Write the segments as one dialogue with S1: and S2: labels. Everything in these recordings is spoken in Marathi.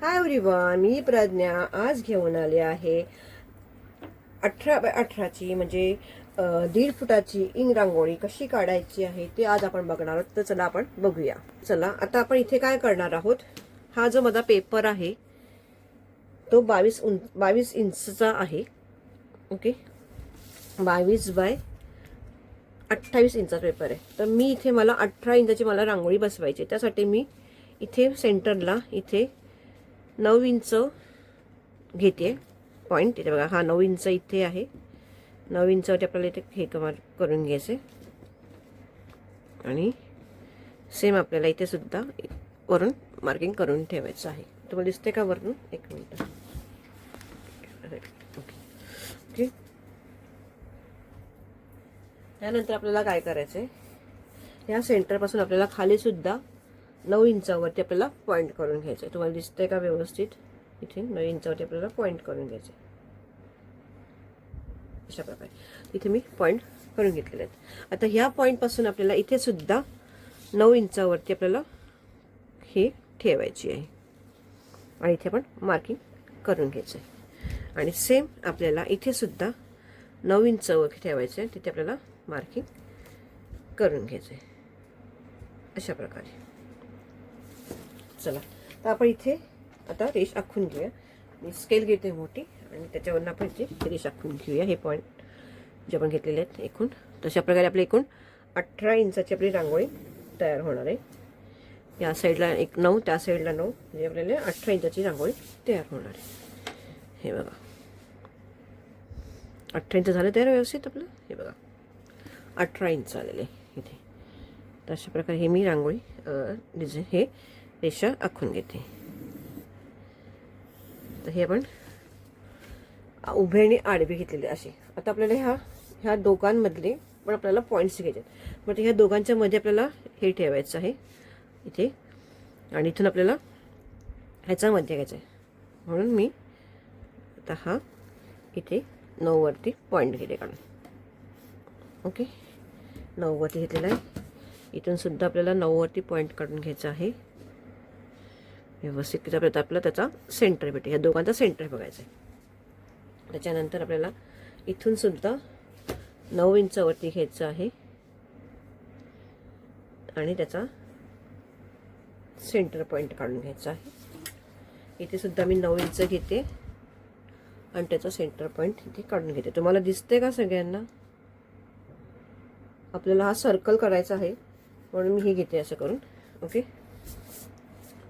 S1: हाय एव्हरीवन, मी प्रज्ञा आज घेऊन आले आहे 18x18ची म्हणजे 1.5 फुटाची इंग रांगोळी कशी काढायची आहे ते आज आपण बघणार आहोत. तर चला आपण बघूया. चला आता आपण इथे काय करणार आहोत. हा जो माझा पेपर आहे तो 22 इंचचा आहे. ओके, 22 बाय 28 इंचचा पेपर आहे. तर मी इथे मला 18 इंचाची मला रांगोळी बसवायची. त्यासाठी मी इथे सेंटरला इथे 9 इंच घेते पॉईंट. इथे बघा, हा 9 इंच इथे आहे. 9 इंचावरती आपल्याला इथे हे करून घ्यायचे आणि सेम आपल्याला इथे सुद्धा वरून मार्किंग करून ठेवायचं आहे. तुम्हाला दिसते का वरून? एक मिनिट. Okay okay. त्यानंतर आपल्याला काय करायचं आहे, ह्या सेंटरपासून आपल्याला खाली सुद्धा 9 इंचावरती आपल्याला पॉईंट करून घ्यायचं आहे. तुम्हाला दिसतंय का व्यवस्थित? इथे 9 इंचावरती आपल्याला पॉईंट करून घ्यायचं आहे. अशा प्रकारे इथे मी पॉईंट करून घेतलेले आहेत. आता ह्या पॉईंटपासून आपल्याला इथे सुद्धा 9 इंचावरती आपल्याला हे ठेवायची आहे आणि इथे आपण मार्किंग करून घ्यायचं आहे. आणि सेम आपल्याला इथे सुद्धा 9 इंचावर ठेवायचं आहे, तिथे आपल्याला मार्किंग करून घ्यायचं आहे अशा प्रकारे. चला तर आपण इथे आता रेष आखून घेऊया. मी स्केल घेते मोठी आणि त्याच्यावरून आपण इथे रेष आखून घेऊया. हे पॉईंट जे आपण घेतलेले आहेत एकूण, तशा प्रकारे आपली एकूण 18 इंचाची आपली रांगोळी तयार होणार आहे. या साईडला एक 9, त्या साईडला 9, म्हणजे आपल्याला 18 इंचाची रांगोळी तयार होणार आहे. हे बघा, 18 इंच झालं तयार व्यवस्थित आपलं. हे बघा 18 इंच आलेले इथे. तर अशा प्रकारे हे मी रांगोळी डिझाईन हे रेषा आखून घेते. तर हे आपण उभे आणि आडवे घेतलेले असे. आता आपल्याला ह्या दोघांमधले पण आपल्याला पॉईंट्स घ्यायचे आहेत. मग ह्या दोघांच्या मध्ये आपल्याला हे ठेवायचं आहे इथे आणि इथून आपल्याला ह्याचा मध्य घ्यायचा आहे. म्हणून मी आता हा इथे 9 वरती पॉईंट घेते काढून. ओके, 9 वरती घेतलेला आहे. इथून सुद्धा आपल्याला 9 वरती पॉईंट काढून घ्यायचा आहे व्यवस्थित. आपल्याला त्याचा सेंटर भेटेल. ह्या दोघांचा सेंटर बघायचा आहे. त्याच्यानंतर आपल्याला इथून सुद्धा 9 इंचावरती घ्यायचं आहे आणि त्याचा सेंटर पॉईंट काढून घ्यायचा आहे. इथे सुद्धा मी 9 इंच घेते आणि त्याचा सेंटर पॉईंट इथे काढून घेते. तुम्हाला दिसते का सगळ्यांना? आपल्याला हा सर्कल करायचा आहे म्हणून मी हे घेते असं करून. ओके,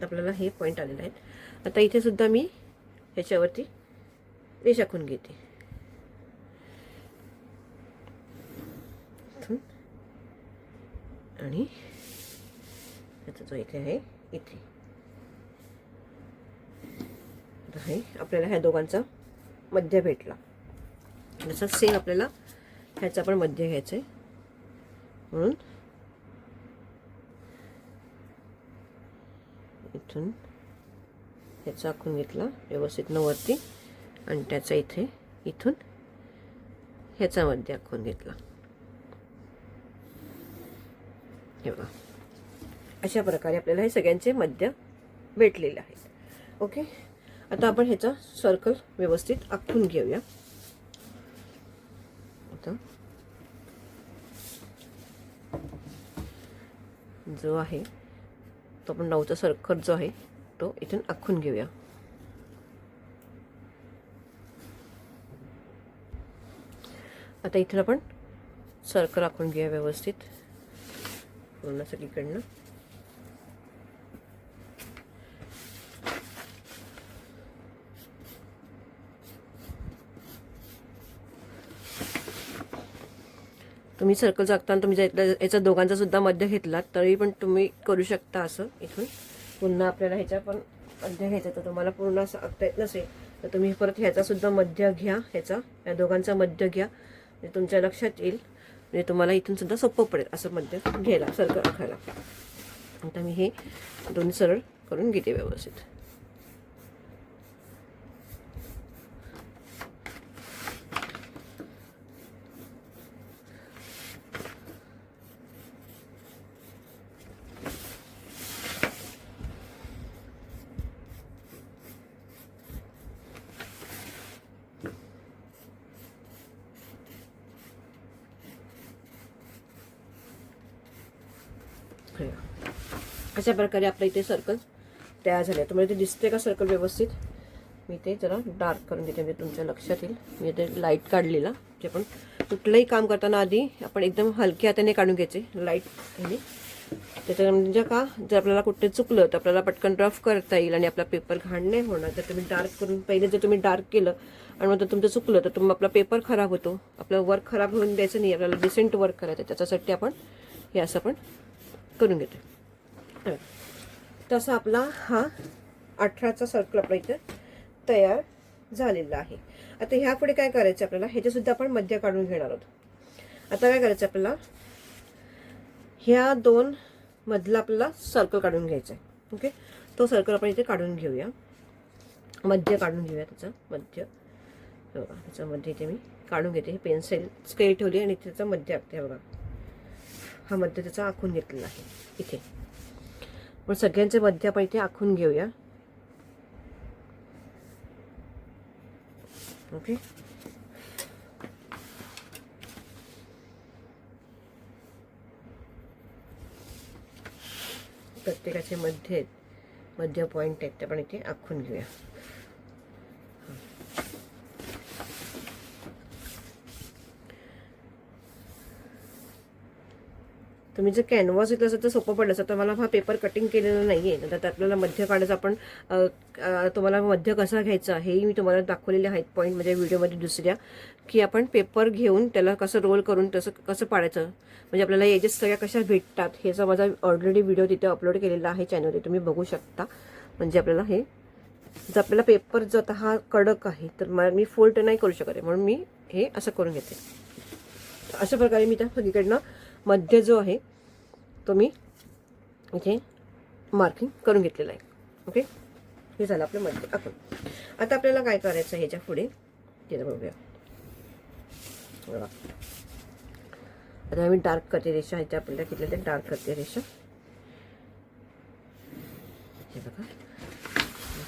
S1: आपल्याला हे पॉईंट आलेले आहेत. आता इथे सुद्धा मी ह्याच्यावरती रेष आखून घेते आणि ह्याचा जो इथे आहे इथे आहे आपल्याला ह्या दोघांचा मध्य भेटला. जसं सेम आपल्याला ह्याचा पण मध्य घ्यायचं आहे. म्हणून इथून ह्याचा आखून घेतला व्यवस्थित 9 वरती आणि त्याचा इथे इथून ह्याचा मध्य आखून घेतला. हे बघा, अशा प्रकारे आपल्याला हे सगळ्यांचे मध्य भेटलेले आहेत. ओके, आता आपण ह्याचा सर्कल व्यवस्थित आखून घेऊया. आता जो आहे तो आपण 9चा सर्कल जो आहे तो इथून आखून घेऊया. आता इथून आपण सर्कल आखून घेऊया व्यवस्थित पूर्ण सगळीकडनं. तुम्ही सर्कल आखताना तुम्ही याचा दोघांचा सुद्धा मध्य घेतलात तरी पण तुम्ही करू शकता असं. इथून पुन्हा आपल्याला ह्याचा पण मध्य घ्यायचा, तर तुम्हाला पूर्ण असं आखता येत नसेल तर तुम्ही परत ह्याचा सुद्धा मध्य घ्या. या दोघांचा मध्य घ्या म्हणजे तुमच्या लक्षात येईल. म्हणजे तुम्हाला इथून सुद्धा सोपं पडेल असं मध्य घ्यायला, सर्कल आखायला. आता मी हे दोन्ही सरळ करून घेते व्यवस्थित. अशा प्रकारे आपल्या इथे सर्कल तयार झाले. तुम्हाला ते दिसते का सर्कल व्यवस्थित? मी ते जरा डार्क करून देते म्हणजे तुमच्या लक्षात येईल. मी ते लाईट काढलेला, जे पण कुठलंही काम करताना आधी आपण एकदम हलक्या हाताने काढून घ्यायचे लाईट ह्याने. त्याच्या म्हणजे का, जर आपल्याला कुठे चुकलं तर आपल्याला पटकन रफ करता येईल आणि आपला पेपर घाण नाही होणार. जर तुम्ही डार्क करून पहिले जर तुम्ही डार्क केलं आणि मग तुमचं चुकलं तर आपला पेपर खराब होतो. आपलं वर्क खराब होऊन द्यायचं नाही, आपल्याला डिसेंट वर्क करायचं. त्याच्यासाठी आपण हे असं पण करून घेतो. तसा आपला हा 18चा सर्कल आपला इथे तयार झालेला आहे. आता ह्या पुढे काय करायचं आपल्याला, ह्याच्यासुद्धा आपण मध्य काढून घेणार आहोत. आता काय करायचं आपल्याला, ह्या 2 मधला आपल्याला सर्कल काढून घ्यायचा आहे. ओके, तो सर्कल आपण इथे काढून घेऊया, मध्य काढून घेऊया त्याचा मध्य. बघा त्याचा मध्य इथे मी काढून घेते. हे पेन्सिल स्केल ठेवली आणि त्याचा मध्य आखते. बघा हा मध्य त्याचा आखून घेतलेला आहे इथे. पण सगळ्यांचे मध्य आपण इथे आखून घेऊया. ओके, प्रत्येकाचे मध्य पॉइंट आहेत ते आपण इथे आखून घेऊया. तुम्ही जर कॅनव्हास घेतलं असं तर सोपं पडलं असं. तर मला हा पेपर कटिंग केलेला नाही आहे, तर आपल्याला मध्य काढायचं. आपण तुम्हाला मध्य कसा घ्यायचा हेही मी तुम्हाला दाखवलेले आहेत पॉईंट म्हणजे व्हिडिओमध्ये दुसऱ्या, की आपण पेपर घेऊन त्याला कसं रोल करून तसं कसं पाडायचं. म्हणजे आपल्याला एजेस सगळ्या कशा भेटतात ह्याचा माझा ऑलरेडी व्हिडिओ तिथे अपलोड केलेला आहे चॅनलवर, तुम्ही बघू शकता. म्हणजे आपल्याला हे जर आपल्याला पेपर जर आता हा कडक आहे तर मी फोल्ड नाही करू शकत आहे, म्हणून मी हे असं करून घेते. अशा प्रकारे मी त्या सगळीकडनं मध्य जो आहे तो मी इथे मार्किंग करून घेतलेला आहे. ओके, हे झालं आपलं मध्य आखून. आता आपल्याला काय करायचं ह्याच्या पुढे ते बघूया. आता मी डार्क करते रेषा, ह्याच्या आपल्याला किती डार्क करते रेषा. हे बघा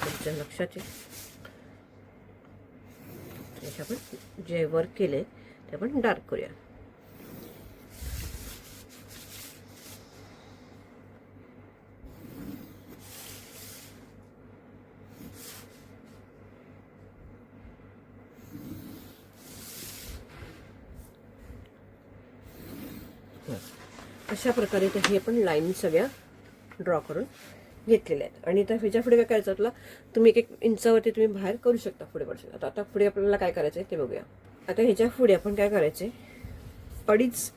S1: तुमच्या लक्षात येईल. रेषा आपण जे वर्क केले ते आपण डार्क करूया. अशा प्रकारे ते हे पण लाईन सगळ्या ड्रॉ करून घेतलेल्या आहेत. आणि आता ह्याच्या पुढे काय करायचं आपला, तुम्ही 1-1 इंचावरती तुम्ही बाहेर करू शकता पुढे पडशील. आता पुढे आपल्याला काय करायचं आहे ते बघूया. आता ह्याच्या पुढे आपण काय करायचे, 2.5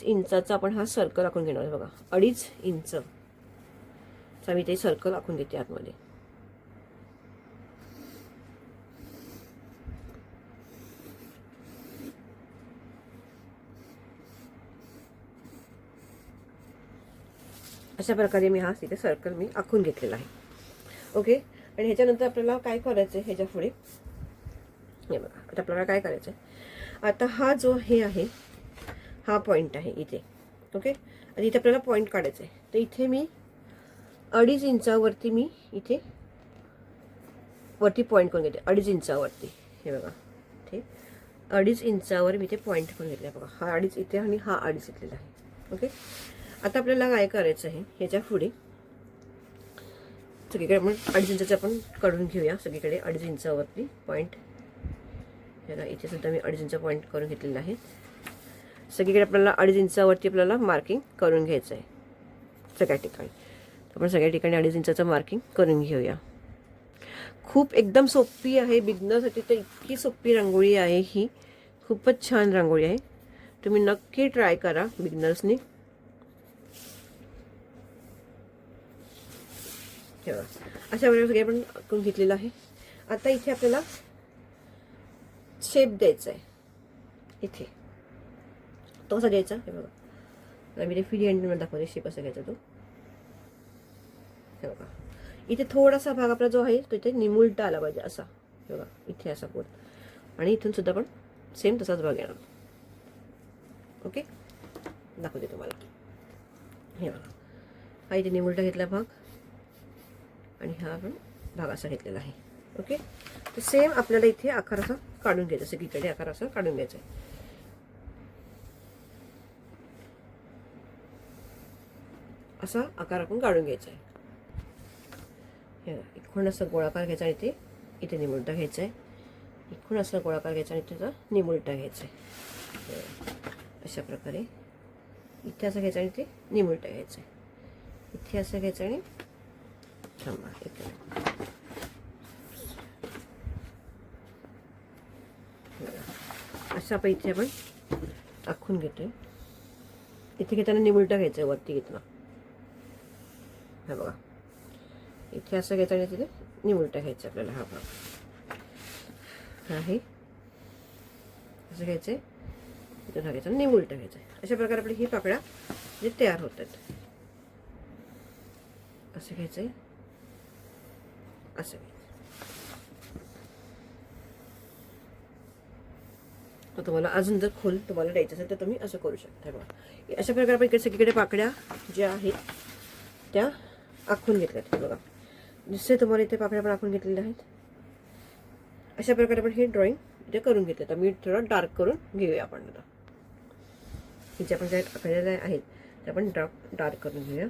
S1: इंचाचा आपण हा सर्कल आखून घेणार. बघा 2.5 इंचचा मी ते सर्कल आखून घेते आतमध्ये. अशा प्रकारे मी हा तिथे सर्कल मी आखून घेतलेला आहे. ओके, आणि ह्याच्यानंतर आपल्याला काय करायचं आहे ह्याच्या पुढे, हे बघा आता आपल्याला काय करायचं आहे. आता हा जो हे आहे हा पॉईंट आहे इथे. ओके, आणि इथे आपल्याला पॉईंट काढायचं आहे. तर इथे मी 2.5 इंचावरती मी इथे वरती पॉईंट करून घेते. 2.5 इंचावरती हे बघा इथे 2.5 इंचावर मी ते पॉईंट करून घेतला. बघा हा 2.5 इथे आणि हा 2.5 इथलेला आहे. ओके, आता आपल्याला काय करायचं आहे ह्याच्या पुढे सगळीकडे आपण 2.5 इंचाचं आपण काढून घेऊया. सगळीकडे 2.5 इंचावरती पॉईंट. इथे सुद्धा मी 2.5 इंचा पॉईंट करून घेतलेला आहे. सगळीकडे आपल्याला 2.5 इंचावरती आपल्याला मार्किंग करून घ्यायचं आहे सगळ्या ठिकाणी. आपण सगळ्या ठिकाणी 2.5 इंचाचं मार्किंग करून घेऊया. खूप एकदम सोपी आहे बिगनरसाठी, तर इतकी सोपी रांगोळी आहे ही. खूपच छान रांगोळी आहे, तुम्ही नक्की ट्राय करा बिगनर्सनी. अशा प्रकारे सगळे आपण करून घेतलेलं आहे. आता इथे आपल्याला शेप द्यायचा आहे. इथे तो कसा द्यायचा हे बघा, मी ते फ्री हँडमध्ये दाखवते शेप कसा घ्यायचा तो. हे बघा इथे थोडासा भाग आपला जो आहे तो इथे निमुळता आला पाहिजे असा. हे बघा इथे असा पोट, आणि इथून सुद्धा पण सेम तसाच भाग येणार. ओके, दाखवते तुम्हाला. हे बघा हा इथे निमुळता घेतला भाग आणि हा आपण भाग असा घेतलेला आहे. ओके, तर सेम आपल्याला इथे आकार असा काढून घ्यायचा, सगळीकडे आकार असा काढून घ्यायचा आहे. असा आकार आपण काढून घ्यायचा आहे. हे इकडून असं गोळाकार घ्यायचा आणि ते इथे निमुळता घ्यायचा आहे. इकडून असं गोळाकार घ्यायचा आणि त्याचा निमुळता घ्यायचा आहे. अशा प्रकारे इथे असं घ्यायचं आणि ते निमुळता घ्यायचं आहे. इथे असं घ्यायचं आणि थांबा इकडे असं आपण इथे आपण आखून घेतोय. इथे घेताना निमुळता घ्यायचं आहे वरती घेतला. हा बघा इथे असं घ्यायचं आणि तिथे निमुळता घ्यायचं आपल्याला. हा भाग आहे असं घ्यायचं आहे, इथून हा घ्यायचा निमुळता घ्यायचं आहे. अशा प्रकारे आपली ही पाकळ्या जे तयार होतात. असं घ्यायचं आहे, असं घ्यायचं. तर तुम्हाला अजून जर खोल तुम्हाला द्यायचं असेल तर तुम्ही असं करू शकता. बघा अशा प्रकारे आपण इकडे सगळीकडे पाकळ्या ज्या आहेत त्या आखून घेतल्यात. बघा जिससे तुम्हाला इथे पाकळ्या पण आखून घेतलेल्या आहेत. अशा प्रकारे आपण हे ड्रॉइंग इथे करून घेतलं. तर मी थोडं डार्क करून घेऊया आपण. आता हे जे आपण ज्या आखलेल्या आहेत ते आपण डार्क करून घेऊया.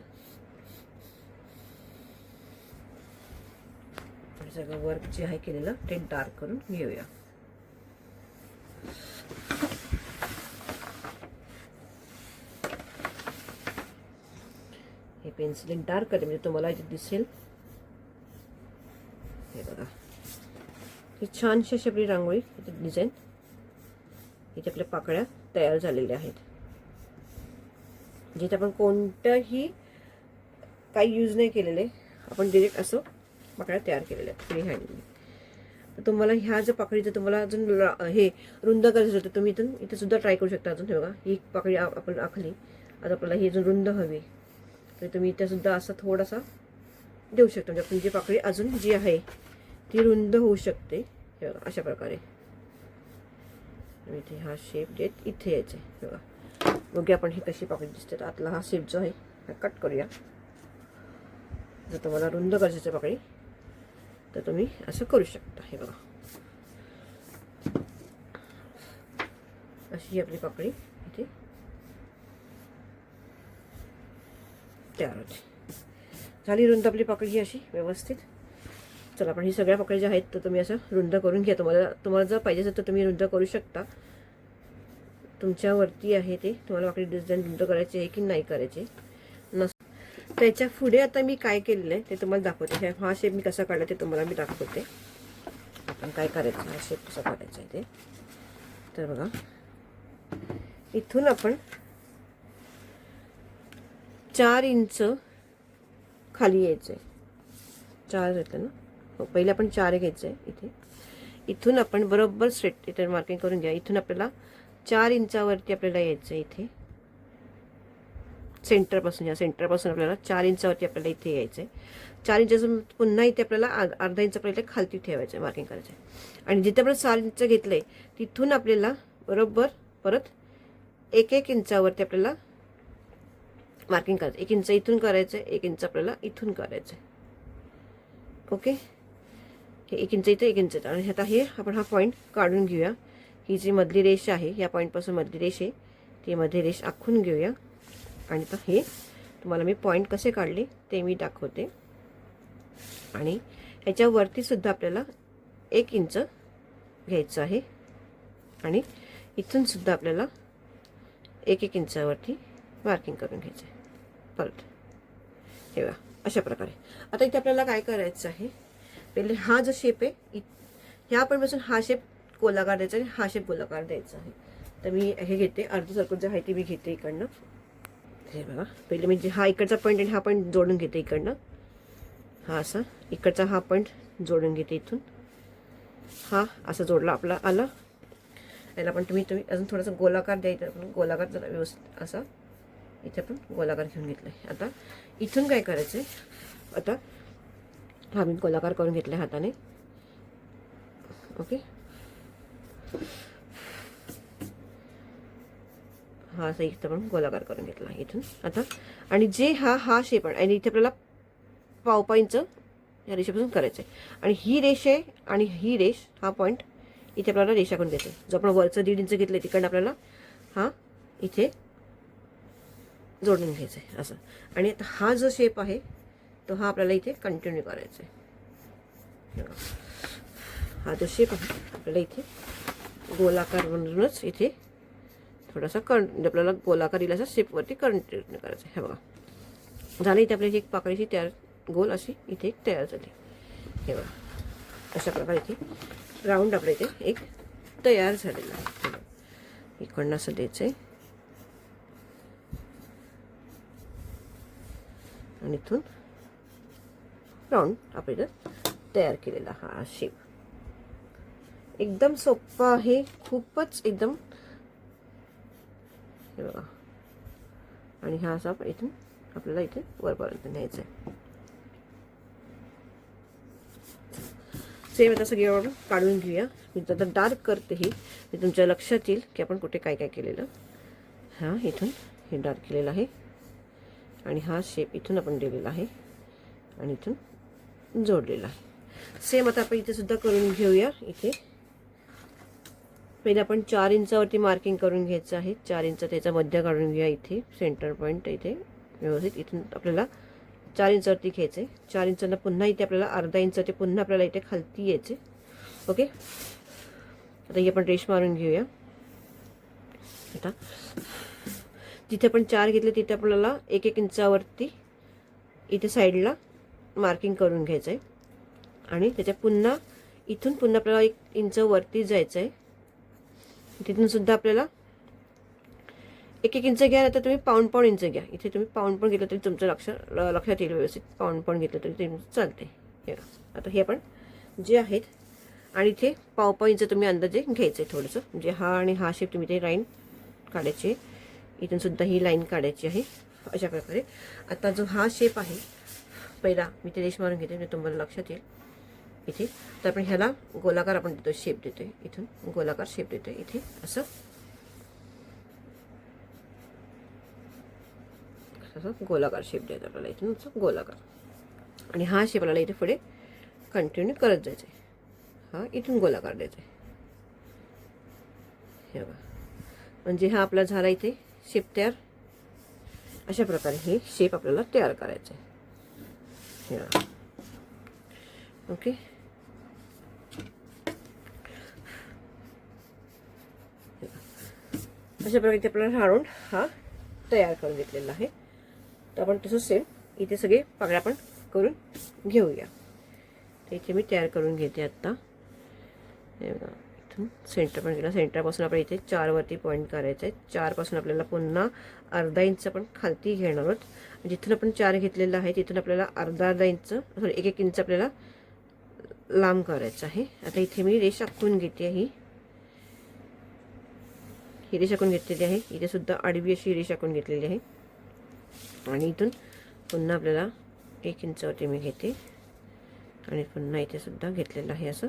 S1: सगळं वर्क जे आहे केलेलं ते डार्क करून घेऊया. हे पेन्सिल डार्क करते म्हणजे तुम्हाला इथे दिसेल. हे बघा ही छानशी अशी आपली रांगोळी इथे डिझाईन इथे आपल्या पाकळ्या तयार झालेल्या आहेत. जिथे आपण कोणतंही काही यूज नाही केलेले, आपण डिरेक्ट असं पाकळ्या तयार केलेल्या आहेत फ्री हँडने. तर तुम्हाला ह्या जर पाकळी जर तुम्हाला अजून हे रुंद करायचं होतं तुम्ही इथे सुद्धा ट्राय करू शकता. अजून हे बघा ही पाकळी आपण आखली, आता आपल्याला ही अजून रुंद हवी तर तुम्ही इथे सुद्धा असं थोडासा देऊ शकता. म्हणजे आपण जी पाकळी अजून जी आहे ती रुंद होऊ शकते. हे बघा अशा प्रकारे इथे हा शेप देत इथे यायचे. बघा बघूया आपण ही कशी पाकळी दिसते. तर आतला हा शेप जो आहे हा कट करूया. जर तुम्हाला रुंद करायची पाकळी तर तुम्ही असं करू शकता. हे बघा अशी आपली पाकळी इथे तयार होते. झाली रुंद आपली पाकळी ही अशी व्यवस्थित. चला आपण ही सगळ्या पाकळी ज्या आहेत तर तुम्ही असं रुंद करून घ्या. तुम्हाला जर पाहिजे असेल तर तुम्ही रुंद करू शकता. तुमच्यावरती आहे ते तुम्हाला पाकळी डिझाईन रुंद करायची आहे की नाही करायची. त्याच्या पुढे आता मी काय केलेलं आहे ते तुम्हाला दाखवते. हा शेप मी कसा काढला ते तुम्हाला मी दाखवते. आपण काय करायचं हा शेप कसा काढायचा आहे ते. तर बघा इथून आपण 4 इंच खाली यायचं आहे. 4 घेतलं ना, हो पहिले आपण 4 घ्यायचं आहे इथे. इथून आपण बरोबर स्ट्रेट इथे मार्किंग करून घ्या. इथून आपल्याला 4 इंचावरती आपल्याला यायचं आहे इथे सेंटरपासून. या सेंटरपासून आपल्याला 4 इंचावरती आपल्याला इथे यायचं आहे. 4 इंचाचं पुन्हा इथे आपल्याला अर्धा इंच आपल्याला खालती ठेवायचं आहे, मार्किंग करायचं आहे. आणि जिथे आपण 4 इंच घेतलं आहे तिथून आपल्याला बरोबर परत 1-1 इंचावरती आपल्याला मार्किंग करायचं. 1 इंच इथून करायचं आहे, 1 इंच आपल्याला इथून करायचं आहे. ओके हे 1 इंच इथे 1 इंच. आणि आता हे आपण हा पॉईंट काढून घेऊया. ही जी मधली रेष आहे या पॉईंटपासून मधली रेष आहे ती मध्ये रेष आखून घेऊया. आणि आता हे तुम्हाला मी पॉईंट कसे काढले ते मी दाखवते. आणि ह्याच्यावरती सुद्धा आपल्याला 1 इंच घ्यायचं आहे. आणि इथून सुद्धा आपल्याला 1-1 इंचावरती मार्किंग करून घ्यायचं आहे परत. हे बघा अशा प्रकारे. आता इथे आपल्याला काय करायचं आहे, पहिले हा जो शेप आहे ह्या पॉईंटपासून हा शेप गोलाकार द्यायचा आणि हा शेप गोलाकार द्यायचा आहे. तर मी हे घेते अर्ध सर्कल जे आहे ते मी घेते इकडनं. हे बघा पहिले म्हणजे हा इकडचा पॉईंट आणि हा पॉईंट जोडून घेते इकडनं. हा असा इकडचा हा पॉईंट जोडून घेते इथून. हा असा जोडला आपला आला. याला पण तुम्ही अजून थोडासा गोलाकार द्यायचा. आपण गोलाकार जरा व्यवस्थित असा इथे आपण गोलाकार घेऊन घेतला आहे. आता इथून काय करायचं आहे, आता हा मी गोलाकार करून घेतला हाताने. ओके हा असा इथं पण गोलाकार करून घेतला इथून. आता आणि जे हा शेप आहे आणि इथे आपल्याला 1.5 इंच या रेषेपासून करायचं आहे. आणि ही रेष आहे आणि ही रेष हा पॉईंट इथे आपल्याला रेषा करून घ्यायचं. जो आपण वरचं 1.5 इंच घेतलं तिकडनं आपल्याला हा इथे जोडून घ्यायचं आहे असं. आणि आता हा जो शेप आहे तो हा आपल्याला इथे कंटिन्यू करायचा आहे. हा जो शेप आहे आपल्याला इथे गोलाकार बनवूनच इथे थोडासा आपल्याला गोलाकार इलाचा शेपवरती कंटिन्यू करायचं आहे. हे बघा झालं. इथे आपल्याला एक पाकळीची तयार गोल अशी इथे एक तयार झाली. हे बघा अशा प्रकारे इथे राऊंड आपल्या इथे एक तयार झालेला आहे. इकडनं असं द्यायचं आहे आणि इथून राऊंड आपल्याला तयार केलेला हा शेप एकदम सोपा आहे, खूपच एकदम. हे बघा आणि हा असा इथून आपल्याला इथे वरपर्यंत न्यायचा आहे. सेम आता सगळी आपण काढून घेऊया. मी आता डार्क करते ही, मी तुमच्या लक्षात येईल की आपण कुठे काय काय केलेलं. हा इथून हे डार्क केलेलं आहे आणि हा शेप इथून आपण दिलेला आहे आणि इथून जोडलेला आहे. सेम आता आपण इथे सुद्धा करून घेऊया. इथे पहिले आपण 4 इंचावरती मार्किंग करून घ्यायचं आहे. 4 इंच त्याचा मध्य काढून घेऊया. इथे सेंटर पॉईंट इथे व्यवस्थित इथून आपल्याला 4 इंचावरती घ्यायचं आहे. 4 इंचांना पुन्हा इथे आपल्याला अर्धा इंच ते पुन्हा आपल्याला इथे खालती यायचे. ओके आता ही आपण रेष मारून घेऊया. आता जिथे आपण 4 घेतले तिथे आपल्याला 1-1 इंचावरती इथे साईडला मार्किंग करून घ्यायचं आहे आणि त्याच्या पुन्हा इथून पुन्हा आपल्याला 1 इंच वरती जायचं आहे. तिथून सुद्धा आपल्याला 1-1 इंच घ्या, आता तुम्ही पाऊण इंच घ्या. इथे तुम्ही पाऊण घेतलं तरी तुमचं लक्षात येईल व्यवस्थित. पाऊण घेतलं तरी ते चालते. आता हे आपण जे आहेत आणि इथे पाव इंच तुम्ही अंदाजे घ्यायचं आहे थोडंसं. म्हणजे हा आणि हा शेप तुम्ही ते लाईन काढायची आहे. इथून सुद्धा ही लाईन काढायची आहे अशा प्रकारे. आता जो हा शेप आहे पहिला मी ते रेष मारून घेते म्हणजे तुम्हाला लक्षात येईल इथे. तर आपण ह्याला गोलाकार आपण देतो, शेप देतोय. इथून गोलाकार शेप देतोय इथे असं गोलाकार शेप द्यायचा आपल्याला इथून असं गोलाकार. आणि हा शेप आपल्याला इथे पुढे कंटिन्यू करत जायचं आहे. हा इथून गोलाकार द्यायचा आहे. हे बघा म्हणजे हा आपला झाला इथे शेप तयार. अशा प्रकारे हे शेप आपल्याला तयार करायचं आहे. हे बघा ओके. अशा प्रकारे आपल्याला राऊंड हा तयार करून घेतलेला आहे. तर आपण तसंच सेम इथे सगळे पाकळ्या आपण करून घेऊया. तर इथे मी तयार करून घेते आत्ता. हे बघा इथून सेंटर पण गेला. सेंटरपासून आपण इथे 4 वरती पॉईंट करायचं आहे. 4 पासून आपल्याला पुन्हा अर्धा इंच आपण खालती घेणार आहोत. जिथून आपण 4 घेतलेला आहे तिथून आपल्याला अर्धा इंच सॉरी 1-1 इंच आपल्याला लांब करायचं आहे. आता इथे मी रेष आखून घेते. ही रेष आखून घेतलेली आहे. इथे सुद्धा आडवी अशी रेष आखून घेतलेली आहे आणि इथून पुन्हा आपल्याला 1 इंचावरती मी घेते आणि पुन्हा इथे सुद्धा घेतलेलं आहे असं.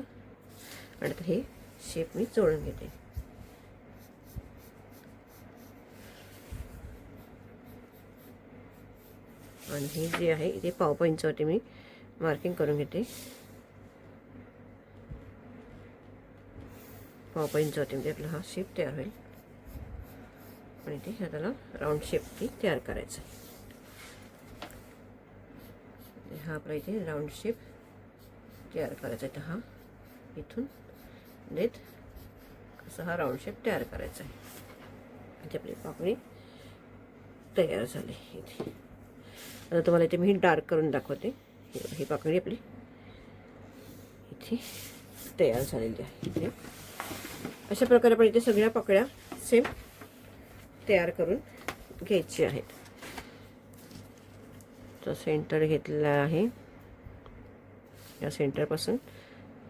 S1: आणि आता हे शेप मी जोडून घेते. आणि हे जे आहे इथे पाव इंचावरती मी मार्किंग करून घेते. पाव इंचावरती म्हणजे आपला हा शेप तयार होईल आणि ते त्याला राऊंड शेप तयार करायचा आहे. हा आपला इथे राऊंड शेप तयार करायचा आहे. तर हा इथून देत असा हा राऊंड शेप तयार करायचा आहे. इथे आपली पाकळी तयार झाली. इथे आता तुम्हाला इथे मी डार्क करून दाखवते. ही पाकळी आपली इथे तयार झालेली आहे. इथे अशा प्रकारे आपण इथे सगळ्या पाकळ्या सेम तयार करून घ्यायची आहेत. तर सेंटर घेतलेला आहे. या सेंटरपासून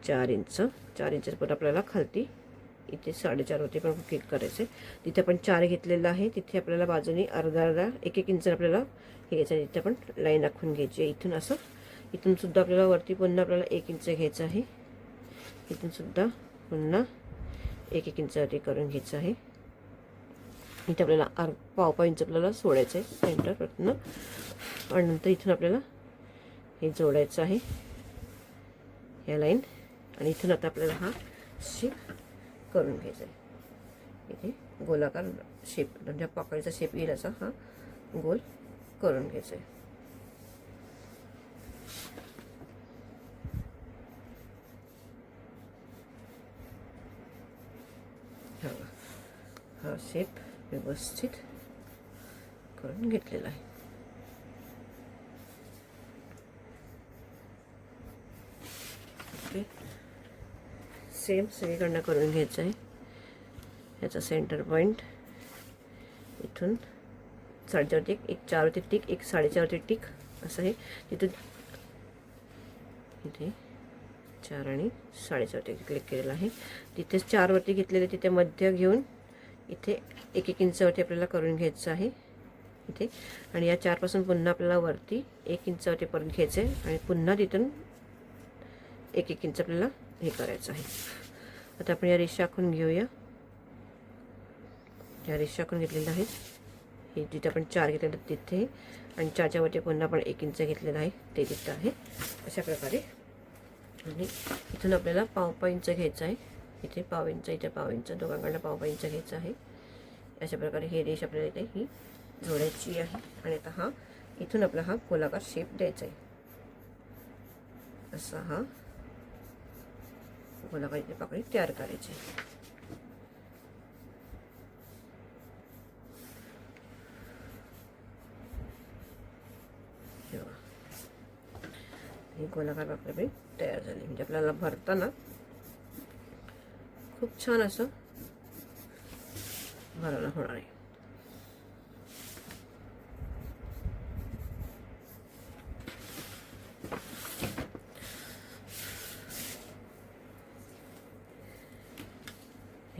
S1: 4 इंच पण आपल्याला खालती इथे 4.5 वरती पण क्लिक करायचे. तिथे आपण 4 घेतलेला आहे तिथे आपल्याला बाजूने अर्धा 1-1 इंच आपल्याला हे घ्यायचं आहे. तिथे आपण लाईन आखून घ्यायची आहे. इथून असं इथून सुद्धा आपल्याला वरती पुन्हा आपल्याला 1 इंच घ्यायचं आहे. इथून सुद्धा पुन्हा 1-1 इंचावरती करून घ्यायचं आहे. इथे आपल्याला पाव इंच आपल्याला सोडायचं आहे सेंटरपासून आणि नंतर इथून आपल्याला हे जोडायचं आहे या लाईन. आणि इथून आता आपल्याला हा शेप करून घ्यायचा आहे. इथे गोलाकार शेप म्हणजे पाकळीचा शेप येईल असा हा गोल करून घ्यायचं आहे. हा शेप व्यवस्थित करून घेतलेला आहे. ओके, सेम सगळीकडनं करून घ्यायचं आहे. याचा सेंटर पॉईंट इथून 4.5 टिक, एक 4 टिक, एक 4.5 टिक असं आहे. तिथून इथे 4 आणि 4.5 टिक क्लिक केलेलं आहे. तिथेच 4 वरती घेतलेले तिथे मध्य घेऊन इथे 1 इंचावरती आपल्याला करून घ्यायचं आहे इथे. आणि या 4 पासून पुन्हा आपल्याला वरती 1 इंचावरती परत घ्यायचं आहे आणि पुन्हा तिथून 1 इंच आपल्याला हे करायचं आहे. आता आपण या रेषा आखून घेऊया. या रेषा आखून घेतलेल्या आहेत. हे जिथे आपण 4 घेतलेलं तिथे आणि 4च्या वरती पुन्हा आपण 1 इंच घेतलेलं आहे ते तिथं आहे. अशा प्रकारे आणि इथून आपल्याला पाव इंच घ्यायचं आहे. इथे पाव इंच, इथे पाव इंच, दोघांकडनं पाव इंच घ्यायचं आहे. अशा प्रकारे ही रेष आपल्याला इथे ही जोडायची आहे. आणि आता हा इथून आपला हा गोलाकार शेप द्यायचा आहे. असा हा गोलाकार इथे पाकळी तयार करायची. ही गोलाकार पाकळी तयार झाली. म्हणजे आपल्याला भरताना खूप छान असं भरणं होणार आहे.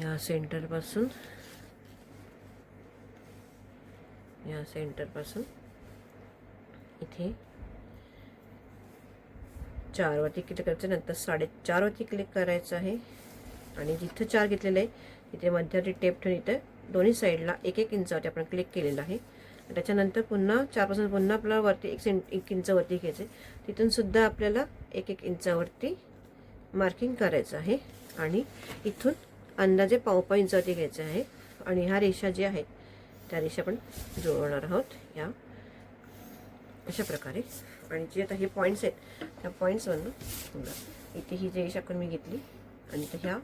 S1: या सेंटरपासून इथे 4 वरती क्लिक करायचं, नंतर 4.5 वरती क्लिक करायचं आहे. आणि जिथं 4 घेतलेलं आहे तिथे मध्यवरती टेप ठेवून इथे दोन्ही साईडला 1 इंचावरती आपण क्लिक केलेलं आहे. त्याच्यानंतर पुन्हा 4 पासून पुन्हा आपल्याला वरती 1 इंच वरती घ्यायचे. तिथून सुद्धा आपल्याला 1 इंचावरती मार्किंग करायचं आहे. आणि इथून अंदाजे पाव इंचावरती घ्यायचं आहे. आणि ह्या रेषा ज्या आहेत त्या रेषा आपण जोडणार आहोत या अशा प्रकारे. आणि जे आता हे पॉईंट्स आहेत त्या पॉईंट्सवरनं इथे ही जी रेषा मी घेतली आणि तर ह्या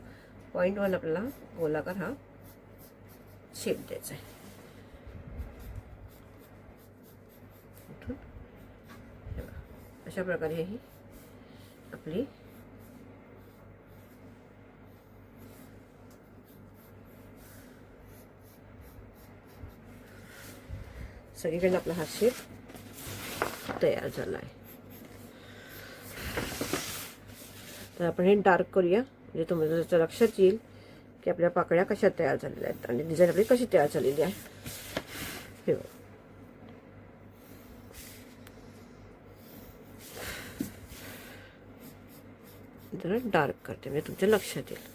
S1: पॉईंटवर आपल्याला गोलाकार हा शेप द्यायचा आहे. अशा प्रकारे ही आपली सगळीकडे आपला हा शेप तयार झाला आहे. तर आपण हे डार्क करूया म्हणजे तुम्हाला त्याच्या लक्षात येईल की आपल्या पाकळ्या कशा तयार झालेल्या आहेत आणि डिझाईन आपली कशी तयार झालेली आहे. हे जरा डार्क करते म्हणजे तुमच्या लक्षात येईल.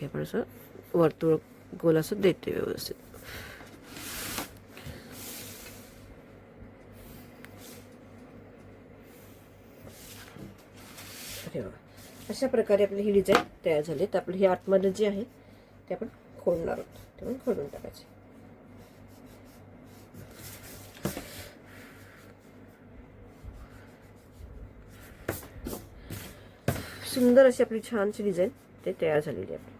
S1: हे आपण असं वर्तुळ गोल असं देते व्यवस्थित. अशा प्रकारे आपली ही डिझाईन तयार झाली. तर आपली ही आतमध्ये जे आहे ते आपण खोडणार आहोत, ते पण खोडून टाकायचे. सुंदर अशी आपली छानशी डिझाईन ते तयार झालेली आहे.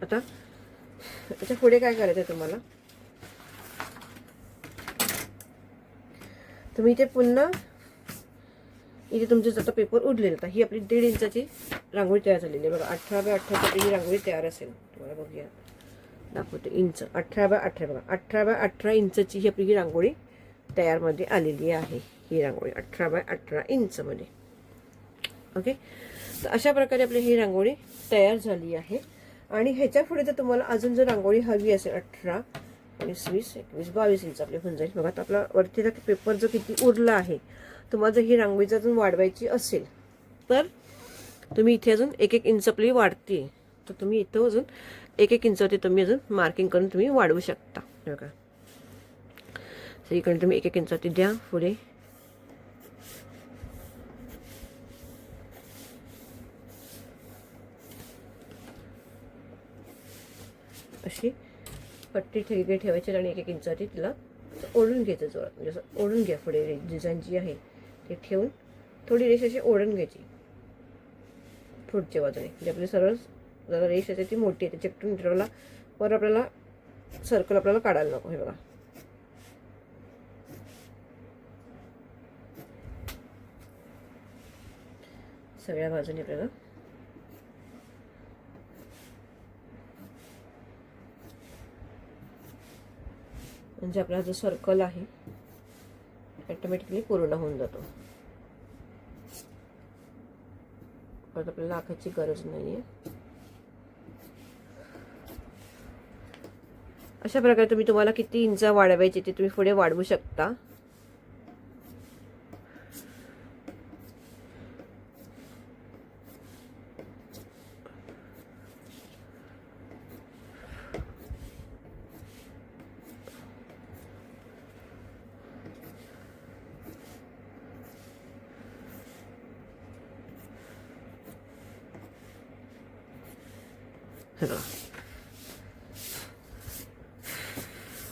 S1: आता त्याच्या पुढे काय करायचं आहे तुम्हाला, तुम्ही इथे पुन्हा इथे तुमचं आता पेपर उडलेला होता. ही आपली 1.5 इंचाची रांगोळी तयार झालेली आहे बघा. 18 बाय 18 ही रांगोळी तयार असेल. तुम्हाला बघूया दाखवते इंच. 18 बाय 18 बघा. 18 बाय 18 इंचची ही आपली ही रांगोळी तयारमध्ये आलेली आहे. ही रांगोळी 18 बाय 18 इंचमध्ये. ओके, तर अशा प्रकारे आपली ही रांगोळी तयार झाली आहे. आणि ह्याच्या पुढे जर तुम्हाला अजून जर रांगोळी हवी असेल 18, 19, 20, 21, 22 इंच आपली होऊन जाईल बघा. तर आपला वरती पेपर जो किती उरला आहे, तुम्हाला जर ही रांगोळी जर अजून वाढवायची असेल तर तुम्ही इथे अजून 1 इंच आपली वाढते, तर तुम्ही इथं अजून 1 इंचावरती तुम्ही अजून मार्किंग करून तुम्ही वाढवू शकता बघा. तर इकडे तुम्ही 1 इंचावरती द्या पुढे. अशी पट्टी ठेवी ठेवायची आणि 1-1 इंचाची तिला ओढून घ्यायचं जोरात, म्हणजे असं ओढून घ्या. पुढे डिझाईन जी आहे ते ठेवून थोडी रेष अशी ओढून घ्यायची पुढच्या बाजूने, म्हणजे आपली सरळ जरा रेष आहे ती मोठी आहे, चिकटून ठेवला वर आपल्याला सर्कल आपल्याला काढायला नको. हे बघा, सगळ्या बाजूने आपल्याला म्हणजे आपला जो सर्कल आहे ऑटोमॅटिकली पूर्ण होऊन जातो. परत आपल्याला आखायची गरज नाहीये. अशा प्रकारे तुम्हाला किती इंच वाढवायचे ते तुम्ही पुढे वाढवू शकता.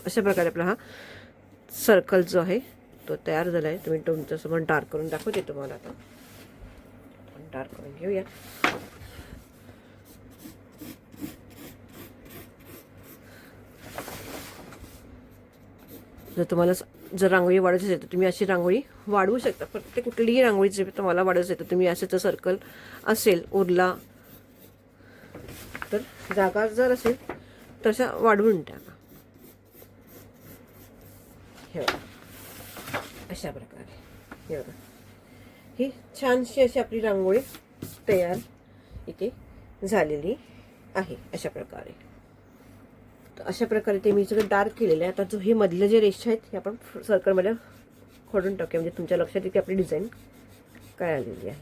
S1: अशा प्रकारे आपला हा सर्कल जो आहे तो तयार झाला आहे. तुम्ही तुमच्यासमोर डार्क करून दाखवते तुम्हाला. आता डार्क करून घेऊया. जर रांगोळी वाढवायची असेल तर तुम्ही अशी रांगोळी वाढवू शकता. प्रत्येक कुठलीही रांगोळी जर तुम्हाला वाढवायची असेल तर तुम्ही असं सर्कल असेल उरला तर जागा जर असेल तशा वाढवून टाका. हे बघा अशा प्रकारे. हे बघा ही छानशी अशी आपली रांगोळी तयार इथे झालेली आहे. अशा प्रकारे अशा प्रकारे ते मी सगळं डार्क केलेलं आहे. आता जो हे मधले जे रेषा आहेत हे आपण सर्कलमध्ये खोडून टाकूया, म्हणजे तुमच्या लक्षात येते आपली डिझाईन काय आलेली आहे.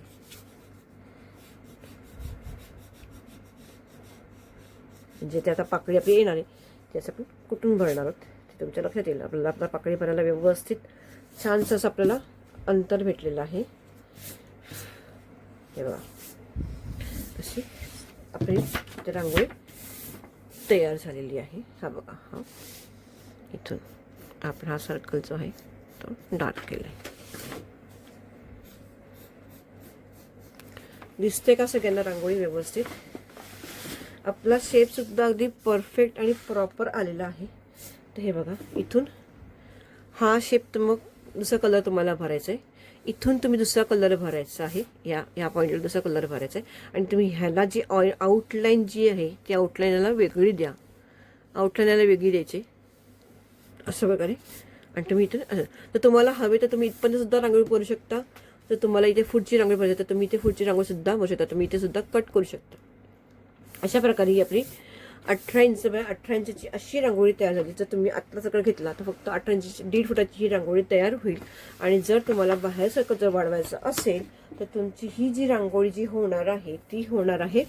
S1: म्हणजे ते आता पाकळी आपली येणार आहे त्याचं आपण कुठून भरणार आहोत ते तुमच्या लक्षात येईल. आपल्याला आपला पाकळी भरायला व्यवस्थित छानसं असं आपल्याला अंतर भेटलेलं आहे. हे बघा अशी आपली इथे रांगोळी तयार झालेली आहे. हा बघा, हा इथून आपण हा सर्कल जो आहे तो डार्क केला आहे. दिसते का सगळ्यांना रांगोळी व्यवस्थित? आपला शेप सुद्धा अगदी परफेक्ट आणि प्रॉपर आलेला आहे. तर हे बघा इथून हा शेप मग दुसरा कलर तुम्हाला भरायचा आहे. इथून तुम्ही दुसरा कलर भरायचा आहे. या पॉईंटला दुसरा कलर भरायचा आहे आणि तुम्ही ह्याला जी आउटलाईन जी आहे ती आउटलाईनला वेगळी द्या. आउटलाईनला वेगळी द्यायची अशा प्रकारे. आणि तुम्ही इथून तर तुम्हाला हवे तर तुम्ही इथपर्यंत सुद्धा रांगोळी करू शकता. तर तुम्हाला इथे पुढची रांगोळी पाहिजे तर तुम्ही इथे पुढची रांगोळी सुद्धा भरू शकता. तुम्ही इथे सुद्धा कट करू शकता. अशा प्रकारे ही आपली 18 इंच बाय 18 इंचची अशी रांगोळी तयार झाली. जर तुम्ही आतला सर्कल घेतला तर फक्त 18 इंचची 1.5 फुटाची ही रांगोळी तयार होईल. आणि जर तुम्हाला बाहेर सर्कल जर वाढवायचं असेल तर तुमची ही जी रांगोळी जी होणार आहे ती होणार आहे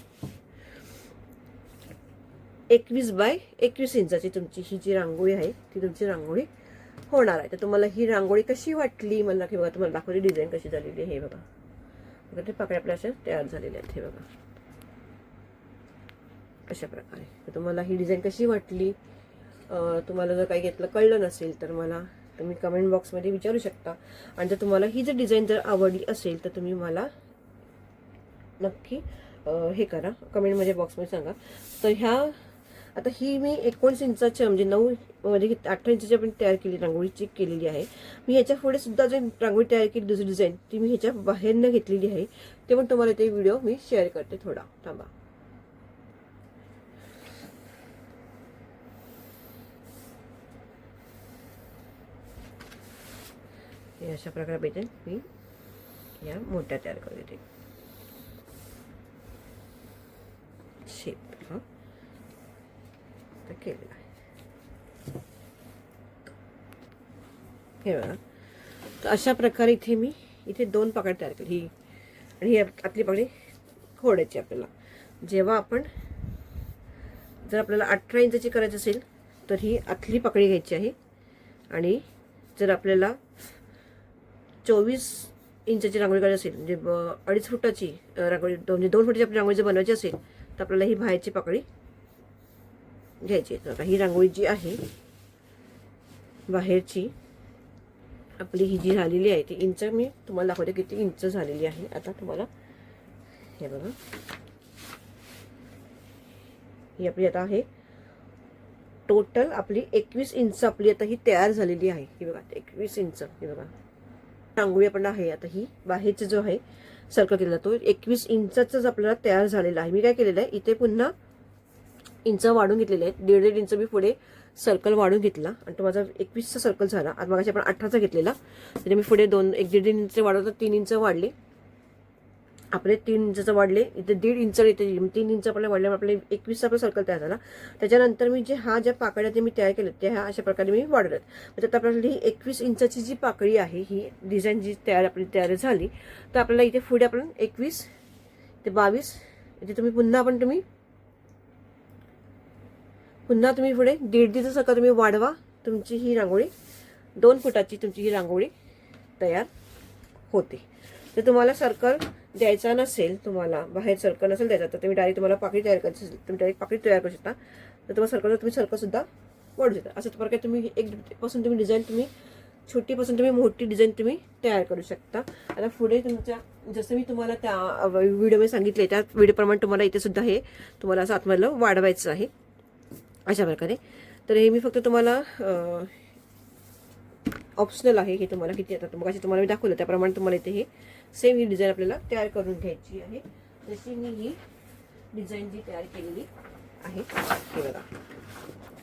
S1: 21 बाय 21 इंचाची. तुमची ही जी रांगोळी आहे ती तुमची रांगोळी होणार आहे. तर तुम्हाला ही रांगोळी कशी वाटली मला हे बघा. तुम्हाला दाखवली डिझाईन कशी झालेली आहे. हे बघा ते पाकळ्या आपल्या अशा तयार झालेल्या आहेत. हे बघा अशा प्रकारे. तर तुम्हाला ही डिझाईन कशी वाटली, तुम्हाला जर काही घेतलं कळलं नसेल तर मला तुम्ही कमेंट बॉक्समध्ये विचारू शकता. आणि जर तुम्हाला ही जर डिझाईन जर आवडली असेल तर तुम्ही मला नक्की हे करा, कमेंटमध्ये बॉक्समध्ये सांगा. तर आता ही मी 19 इंचाच्या म्हणजे 9 म्हणजे 18 इंचाची आपण तयार केली रांगोळी केलेली आहे. मी ह्याच्या पुढे सुद्धा जे रांगोळी तयार केली दुसरी डिझाईन ती मी ह्याच्या बाहेरनं घेतलेली आहे. ते पण तुम्हाला ते व्हिडिओ मी शेअर करते. थोडा थांबा. हे अशा प्रकारे पाहिजे मी या मोठ्या तयार करते शेप. हा केलेला आहे. हे बघा. तर अशा प्रकारे इथे 2 पाकळ्या तयार केली. ही आणि ही आतली पाकळी खोडायची आपल्याला. जेव्हा आपण जर आपल्याला 18 इंचाची करायची असेल तर ही आतली पाकळी घ्यायची आहे. आणि जर आपल्याला 24 इंचाची रांगोळी करायची असेल म्हणजे 2.5 फुटाची रांगोळी म्हणजे 2 फुटाची आपली रांगोळी जर बनवायची असेल तर आपल्याला ही बाहेरची पाकळी घ्यायची आहे. आता ही रांगोळी जी आहे बाहेरची आपली ही जी झालेली आहे ती इंच मी तुम्हाला दाखवते किती इंच झालेली आहे. आता तुम्हाला हे बघा, ही आपली आता आहे टोटल आपली 21 इंच आपली आता ही तयार झालेली आहे. ही बघा 21 इंच. ही बघा रांगोळी आपण आहे आता ही बाहेरचा जो आहे सर्कल केलेला तो 21 इंचाचाच आपल्याला तयार झालेला आहे. मी काय केलेलं आहे इथे पुन्हा इंच वाढून घेतलेले आहेत. 1.5 इंच मी पुढे सर्कल वाढून घेतला आणि तो माझा 21चा सर्कल झाला. आज मगाशी आपण 18चा घेतलेला, त्याने मी पुढे 1.5 इंच वाढवता 3 इंच वाढले. आपले 3 इंचचं वाढले, इथे 1.5 इंच, इथे 3 इंच आपल्याला वाढल्यामुळे आपले 21चा आपला सर्कल तयार झाला. त्याच्यानंतर मी जे ज्या पाकळ्या ते मी तयार केल्या त्या ह्या अशा प्रकारे मी वाढवल्यात. म्हणजे आता आपल्याला ही 21 इंचाची जी पाकळी आहे ही डिझाईन जी आपली तयार झाली, तर आपल्याला इथे पुढे आपण 21 ते 22 इथे तुम्ही पुन्हा पुढे 1.5 सर्कल तुम्ही वाढवा. तुमची ही रांगोळी 2 फुटाची तुमची ही रांगोळी तयार होते. तर तुम्हाला सर्कल द्यायचा नसेल, तुम्हाला बाहेर सर्कल नसेल द्यायचा, तर तुम्ही डायरेक्ट तुम्हाला पाकळी तयार करायची असेल तुम्ही डायरेक्ट पाकळी तयार करू शकता. तर तुम्हाला सर्कल सुद्धा वाढू शकता. असं प्रकारे तुम्ही एक पासून तुम्ही डिझाईन तुम्ही छोटीपासून तुम्ही मोठी डिझाईन तुम्ही तयार करू शकता. आता पुढे तुमच्या जसं मी तुम्हाला त्या व्हिडिओमध्ये सांगितले त्या व्हिडिओप्रमाणे तुम्हाला इथे सुद्धा हे तुम्हाला असं आतमधलं वाढवायचं आहे अशा प्रकारे. तर हे मी फक्त तुम्हाला ऑप्शनल आहे, हे तुम्हाला किती आता तुम्हाला मी दाखवलं त्याप्रमाणे तुम्हाला इथे हे सेम ही डिझाईन आपल्याला तयार करून घ्यायची आहे. जशी मी ही डिझाईन जी तयार केलेली आहे हे बघा,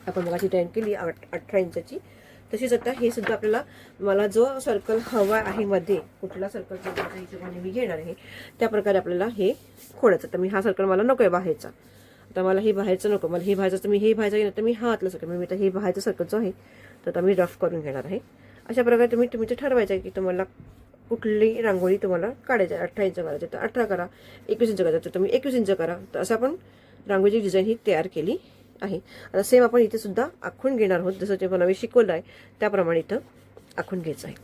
S1: आपण मगाशी तयार केली 18 इंचाची, तशीच आता हे सुद्धा आपल्याला मला जो सर्कल हवा आहे मध्ये कुठला सर्कलचा माझ्या हिशोबाने मी घेणार आहे त्या प्रकारे आपल्याला हे खोडायचं. तर मी हा सर्कल मला नको आहे बाहेरचा, आता मला हे बाहेरचं नको, मला हे बाहेरचं, तर मी हे बाहेरचं घेणार, तर मी हा आतलं सर्कल, मी आता हे बाहेरचं सर्कल जो आहे तर आता मी रफ करून घेणार आहे. अशा प्रकारे तुम्ही ते ठरवायचं आहे की तुम्हाला कुठली रांगोळी तुम्हाला काढायची आहे. 18 इंच करायची तर 18 करा, 21 इंच करायचं तर तुम्ही 21 इंच करा. तर असं आपण रांगोळीची डिझाईन ही तयार केली आहे. आता सेम आपण इथे सुद्धा आखून घेणार आहोत, जसं ते मला मी शिकवलं आहे त्याप्रमाणे इथं आखून घ्यायचं आहे.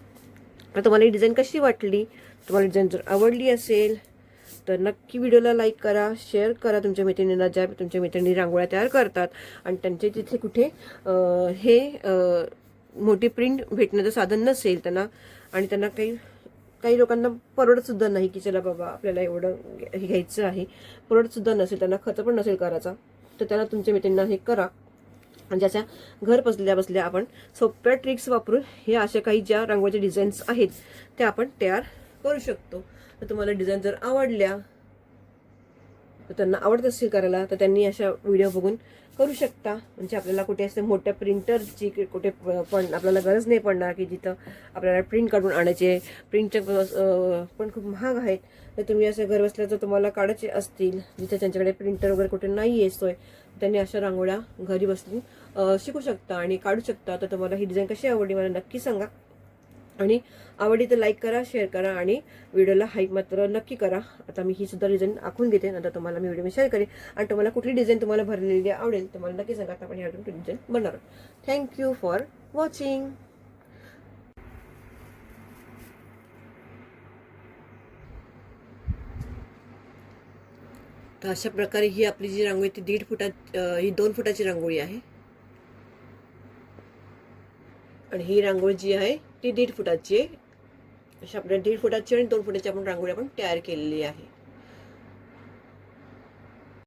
S1: तर तुम्हाला ही डिझाईन कशी वाटली, तुम्हाला डिझाईन जर आवडली असेल तर नक्की व्हिडिओला लाईक करा, शेअर करा तुमच्या मैत्रिणींना, ज्या तुमच्या मैत्रिणी रांगोळ्या तयार करतात आणि त्यांचे तिथे कुठे हे मोठी प्रिंट भेटण्याचं साधन नसेल त्यांना, आणि त्यांना काही लोकांना परवडत सुद्धा नाही की चला बाबा आपल्याला एवढं हे घ्यायचं आहे, परवडत सुद्धा नसेल, त्यांना खर्च पण नसेल करायचा, तर त्यांना तुमच्या मैत्रिणींना हे करा. आणि ज्याच्या घर बसल्या आपण सोप्या ट्रिक्स वापरून हे अशा काही ज्या रांगोळीच्या डिझाईन्स आहेत त्या आपण तयार करू शकतो. तर तुम्हाला डिझाईन जर आवडल्या, तर त्यांना आवडत असेल करायला, तर त्यांनी अशा व्हिडिओ बघून करू शकता. म्हणजे आपल्याला कुठे असं मोठ्या प्रिंटरची कुठे पण आपल्याला गरज नाही पडणार की जिथं आपल्याला प्रिंट काढून आणायचे. प्रिंटच्या पण खूप महाग आहेत. तर तुम्ही असं घर बसल्या जर तुम्हाला काढायचे असतील जिथे त्यांच्याकडे प्रिंटर वगैरे कुठे नाही आहे सोय, त्यांनी अशा रांगोळ्या घरी बसून शिकू शकता आणि काढू शकता. तर तुम्हाला ही डिझाईन कशी आवडली मला नक्की सांगा, आणि आवडली तर लाईक करा, शेअर करा आणि व्हिडिओला हाईक मात्र नक्की करा. आता मी ही सुद्धा डिझाईन आखून घेते, नंतर तुम्हाला मी व्हिडिओ शेअर करेन. आणि तुम्हाला कुठली डिझाईन तुम्हाला भरलेली आवडेल तुम्हाला नक्की सांगा. आता आपण ह्या डिझाईन बनणार आहोत. Thank you for watching. तर अशा प्रकारे ही आपली जी रांगोळी ती 1.5 फुटाची ही 2 फुटाची रांगोळी आहे, आणि ही रांगोळी जी आहे ती 1.5 फुटाची आहे. अशा आपल्या 1.5 फुटाची आणि 2 फुटाची आपण रांगोळी आपण तयार केलेली आहे.